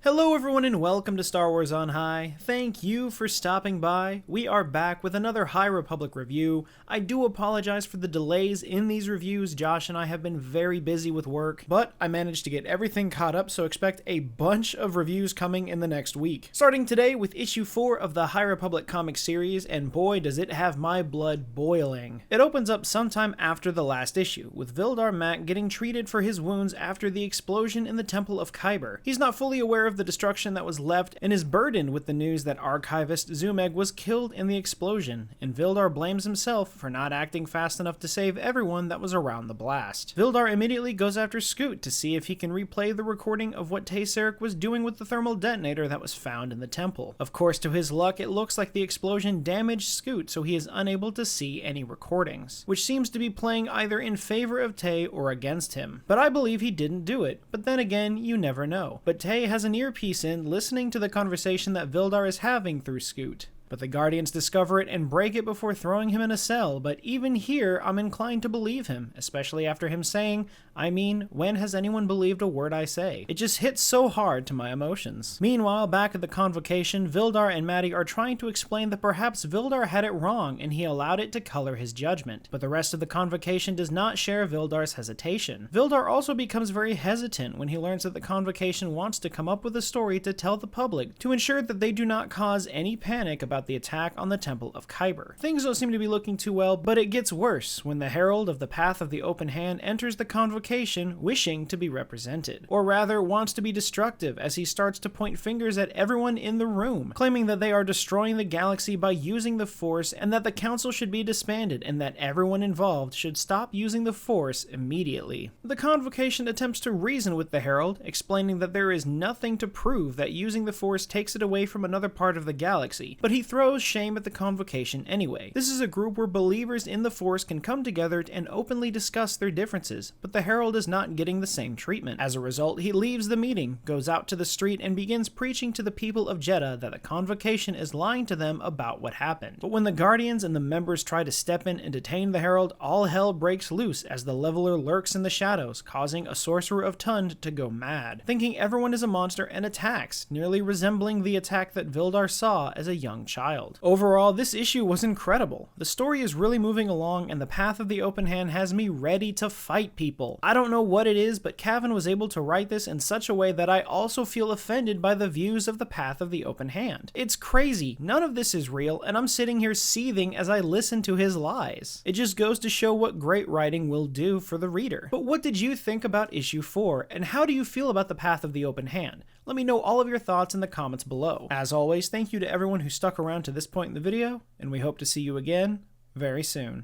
Hello everyone and welcome to Star Wars on High. Thank you for stopping by. We are back with another High Republic review. I do apologize for the delays in these reviews. Josh and I have been very busy with work, but I managed to get everything caught up, so expect a bunch of reviews coming in the next week. Starting today with issue 4 of the High Republic comic series, and boy does it have my blood boiling. It opens up sometime after the last issue, with Vildar Mac getting treated for his wounds after the explosion in the Temple of Kyber. He's not fully aware of the destruction that was left and is burdened with the news that archivist Zumeg was killed in the explosion, and Vildar blames himself for not acting fast enough to save everyone that was around the blast. Vildar immediately goes after Scoot to see if he can replay the recording of what Tey Sirrek was doing with the thermal detonator that was found in the temple. Of course, to his luck, it looks like the explosion damaged Scoot, so he is unable to see any recordings, which seems to be playing either in favor of Tey or against him. But I believe he didn't do it, but then again, you never know. But Tey has an earpiece in, listening to the conversation that Vildar is having through Scoot. But the Guardians discover it and break it before throwing him in a cell, but even here, I'm inclined to believe him, especially after him saying, I mean, when has anyone believed a word I say? It just hits so hard to my emotions. Meanwhile, back at the Convocation, Vildar and Maddie are trying to explain that perhaps Vildar had it wrong and he allowed it to color his judgment, but the rest of the Convocation does not share Vildar's hesitation. Vildar also becomes very hesitant when he learns that the Convocation wants to come up with a story to tell the public to ensure that they do not cause any panic about the attack on the Temple of Kyber. Things don't seem to be looking too well, but it gets worse when the Herald of the Path of the Open Hand enters the Convocation wishing to be represented, or rather wants to be destructive as he starts to point fingers at everyone in the room, claiming that they are destroying the galaxy by using the Force and that the Council should be disbanded and that everyone involved should stop using the Force immediately. The Convocation attempts to reason with the Herald, explaining that there is nothing to prove that using the Force takes it away from another part of the galaxy, but he throws shame at the Convocation anyway. This is a group where believers in the Force can come together and openly discuss their differences, but the Herald is not getting the same treatment. As a result, he leaves the meeting, goes out to the street, and begins preaching to the people of Jedha that the Convocation is lying to them about what happened. But when the Guardians and the members try to step in and detain the Herald, all hell breaks loose as the Leveler lurks in the shadows, causing a Sorcerer of Tund to go mad, thinking everyone is a monster and attacks, nearly resembling the attack that Vildar saw as a young child. Overall, this issue was incredible. The story is really moving along and the Path of the Open Hand has me ready to fight people. I don't know what it is, but Cavan was able to write this in such a way that I also feel offended by the views of the Path of the Open Hand. It's crazy. None of this is real, and I'm sitting here seething as I listen to his lies. It just goes to show what great writing will do for the reader. But what did you think about issue 4, and how do you feel about the Path of the Open Hand? Let me know all of your thoughts in the comments below. As always, thank you to everyone who stuck around to this point in the video, and we hope to see you again very soon.